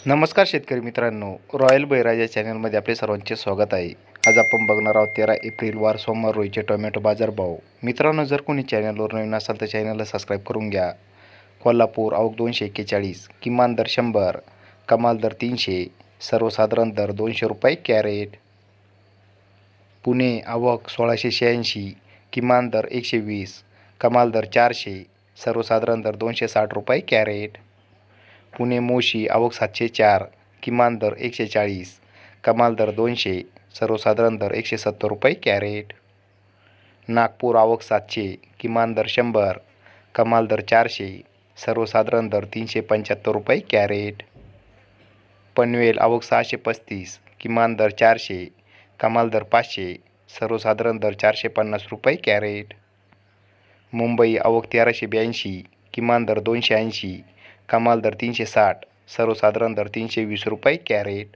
नमस्कार शेतकरी मित्रांनो, रॉयल बळीराजा चॅनलमध्ये आपले सर्वांचे स्वागत आहे. आज आपण बघणार आहोत 13 एप्रिल वार सोमवार रोजीचे टोमॅटो बाजारभाव. मित्रांनो, जर कोणी चॅनलवर नवीन असाल तर चॅनलला सबस्क्राईब करून घ्या. कोल्हापूर आवक 241, किमान दर 100, कमाल दर 300, सर्वसाधारण दर 200 रुपये कॅरेट. पुणे आवक 1686, किमान दर 120, कमाल दर 400, सर्वसाधारण दर 260 रुपये कॅरेट. पुणे मोशी आवक 704, किमान दर 140, कमाल दर 200, सर्वसाधारण दर 170 रुपये कॅरेट. नागपूर आवक 700, किमान दर 100, कमाल दर 400, सर्वसाधारण दर 375 रुपये कॅरेट. पनवेल आवक 635, किमान दर 400, कमाल दर 500, सर्वसाधारण दर 450 रुपये कॅरेट. मुंबई आवक 1382, किमान दर 280, कमाल दर 360, सर्वसाधारण दर 320 रुपये कॅरेट.